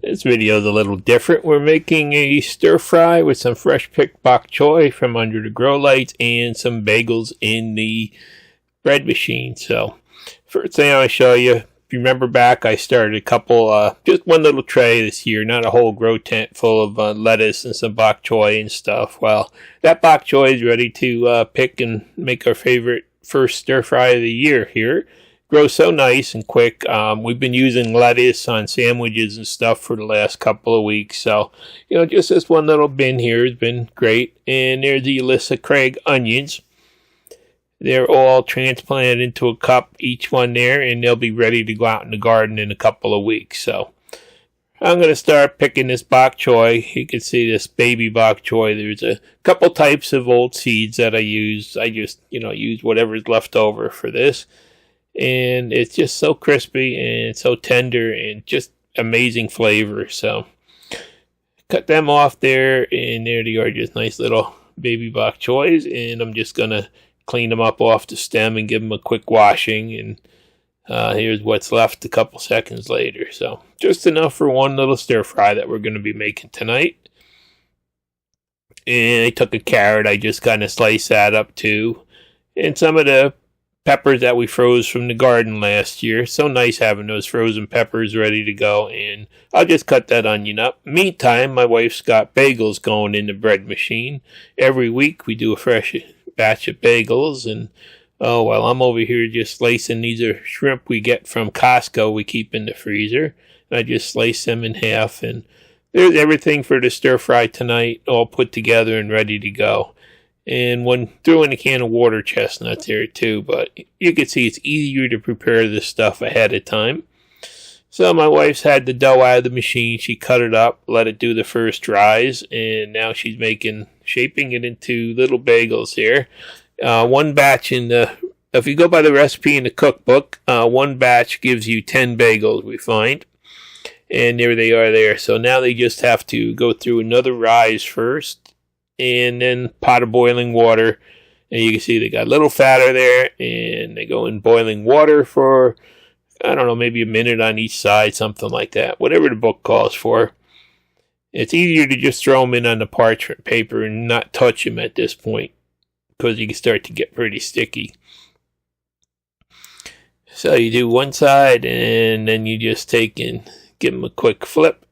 This video is a little different. We're making a stir fry with some fresh picked bok choy from under the grow lights and some bagels in the bread machine. So first thing I want to show you, if you remember back, I started a couple, just one little tray this year, not a whole grow tent full of lettuce and some bok choy and stuff. Well, that bok choy is ready to pick and make our favorite first stir fry of the year here. Grows so nice and quick. We've been using lettuce on sandwiches and stuff for the last couple of weeks. So, just this one little bin here has been great. And there's the Alyssa Craig onions. They're all transplanted into a cup, each one there, and they'll be ready to go out in the garden in a couple of weeks. So, I'm going to start picking this bok choy. You can see this baby bok choy. There's a couple types of old seeds that I use. I just, use whatever's left over for this. And it's just so crispy and so tender and just amazing flavor. So cut them off there, and there they are, just nice little baby bok choys. And I'm just gonna clean them up off the stem and give them a quick washing. And here's what's left a couple seconds later. So just enough for one little stir fry that we're gonna be making tonight. And I took a carrot. I just kind of sliced that up too, and some of the peppers that we froze from the garden last year. So nice having those frozen peppers ready to go. And I'll just cut that onion up. Meantime, my wife's got bagels going in the bread machine. Every week we do a fresh batch of bagels. And I'm over here just slicing. These are shrimp we get from Costco we keep in the freezer. And I just slice them in half. And there's everything for the stir fry tonight, all put together and ready to go. And one threw in a can of water chestnuts there too, but you can see it's easier to prepare this stuff ahead of time. So my wife's had the dough out of the machine. She cut it up, let it do the first rise, and now she's shaping it into little bagels here. One batch if you go by the recipe in the cookbook, one batch gives you 10 bagels, we find. And there they are there. So now they just have to go through another rise first, and then pot of boiling water. And you can see they got a little fatter there, and they go in boiling water for, maybe a minute on each side, something like that, whatever the book calls for. It's easier to just throw them in on the parchment paper and not touch them at this point, because you can start to get pretty sticky. So you do one side, and then you just take and give them a quick flip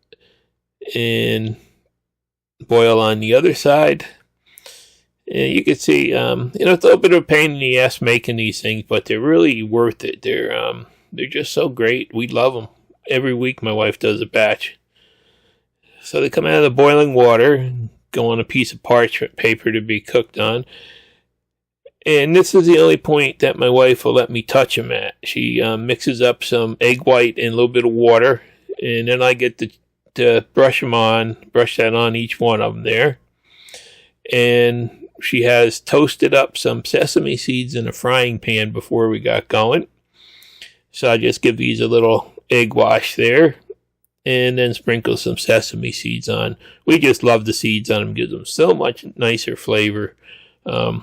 and boil on the other side. And you can see, it's a little bit of a pain in the ass making these things, but they're really worth it. They're just so great. We love them. Every week my wife does a batch. So they come out of the boiling water, go on a piece of parchment paper to be cooked on. And this is the only point that my wife will let me touch them at. She mixes up some egg white and a little bit of water, and then I get to brush that on each one of them there. And she has toasted up some sesame seeds in a frying pan before we got going. So I just give these a little egg wash there, and then sprinkle some sesame seeds on. We just love the seeds on them, gives them so much nicer flavor.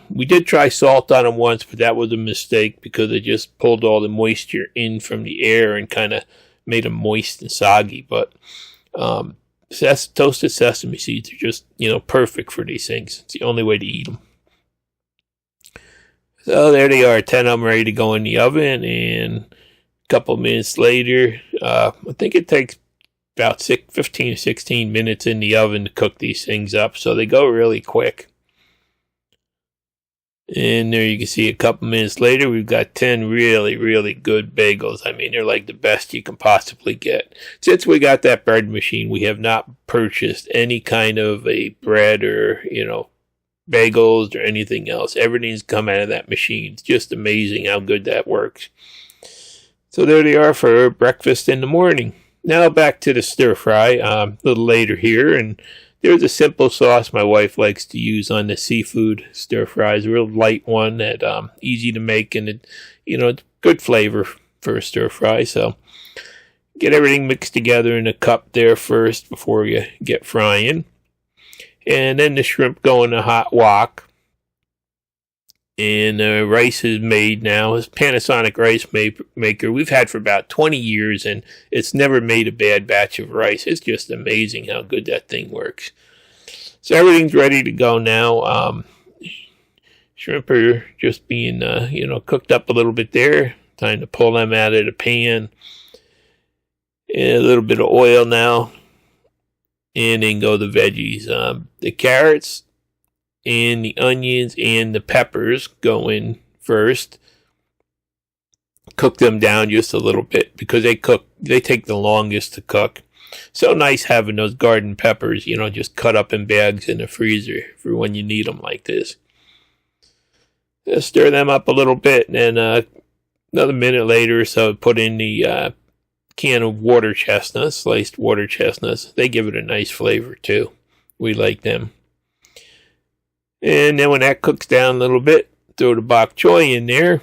We did try salt on them once, but that was a mistake because it just pulled all the moisture in from the air and kind of made them moist and soggy. But toasted sesame seeds are just, perfect for these things. It's the only way to eat them. So there they are, 10 of them ready to go in the oven, and a couple minutes later, I think it takes about 15 to 16 minutes in the oven to cook these things up, so they go really quick. And there you can see a couple minutes later, we've got 10 really, really good bagels. I mean, they're like the best you can possibly get. Since we got that bread machine, we have not purchased any kind of a bread or, bagels or anything else. Everything's come out of that machine. It's just amazing how good that works. So there they are for breakfast in the morning. Now back to the stir fry, a little later here, and there's a simple sauce my wife likes to use on the seafood stir fries. A real light one that easy to make, and it's good flavor for a stir fry. So get everything mixed together in a cup there first before you get frying, and then the shrimp go in a hot wok. And rice is made now. It's Panasonic rice maker we've had for about 20 years, and it's never made a bad batch of rice. It's just amazing how good that thing works. So everything's ready to go now. Shrimp are just being, cooked up a little bit there. Time to pull them out of the pan. And a little bit of oil now. And then go the veggies. The carrots and the onions and the peppers go in first. Cook them down just a little bit because they take the longest to cook. So nice having those garden peppers, just cut up in bags in the freezer for when you need them like this. Just stir them up a little bit, and then another minute later or so, put in the can of water chestnuts, sliced water chestnuts. They give it a nice flavor too. We like them. And then when that cooks down a little bit, throw the bok choy in there.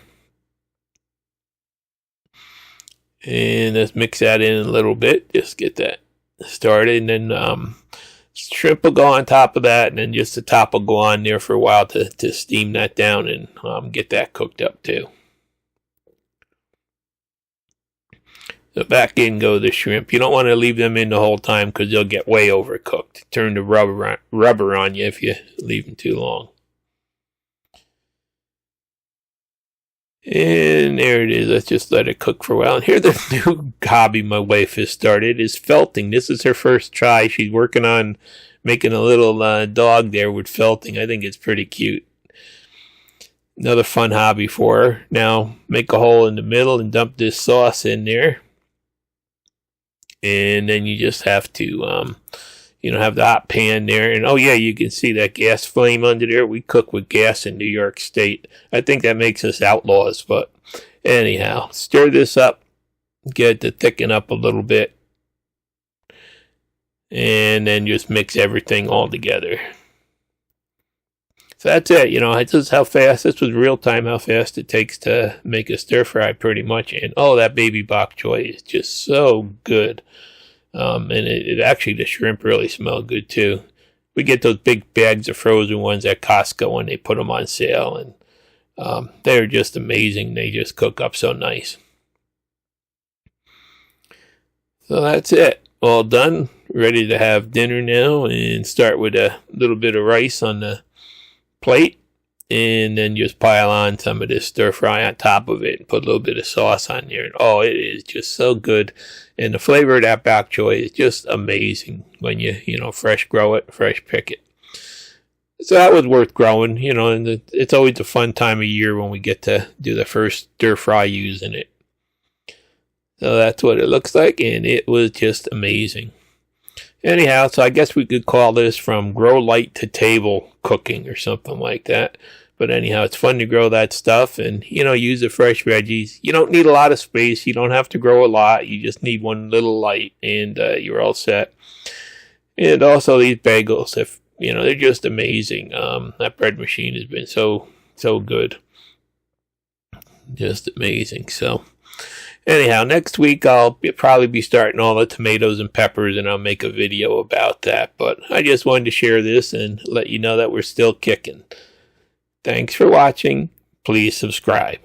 And let's mix that in a little bit. Just get that started. And then shrimp will go on top of that. And then just the top will go on there for a while to steam that down and get that cooked up too. So back in go the shrimp. You don't want to leave them in the whole time because they'll get way overcooked. Turn the rubber on you if you leave them too long. And there it is. Let's just let it cook for a while. And here the new hobby my wife has started is felting. This is her first try. She's working on making a little dog there with felting. I think it's pretty cute. Another fun hobby for her. Now make a hole in the middle and dump this sauce in there. And then you just have to, have the hot pan there. And, oh, yeah, you can see that gas flame under there. We cook with gas in New York State. I think that makes us outlaws. But anyhow, stir this up. Get it to thicken up a little bit. And then just mix everything all together. So that's it. It's just how fast, this was real time, how fast it takes to make a stir fry pretty much. And oh, that baby bok choy is just so good. And it actually, the shrimp really smell good too. We get those big bags of frozen ones at Costco when they put them on sale. And they're just amazing. They just cook up so nice. So that's it. All done. Ready to have dinner now. And start with a little bit of rice on the plate, and then just pile on some of this stir fry on top of it and put a little bit of sauce on there. And oh, it is just so good. And the flavor of that bok choy is just amazing when you fresh grow it, fresh pick it. So that was worth growing, and it's always a fun time of year when we get to do the first stir fry using it. So that's what it looks like, and it was just amazing. Anyhow, so I guess we could call this from grow light to table cooking or something like that. But anyhow, it's fun to grow that stuff and, use the fresh veggies. You don't need a lot of space. You don't have to grow a lot. You just need one little light and you're all set. And also these bagels, they're just amazing. That bread machine has been so good. Just amazing. So anyhow, next week I'll probably be starting all the tomatoes and peppers, and I'll make a video about that. But I just wanted to share this and let you know that we're still kicking. Thanks for watching. Please subscribe.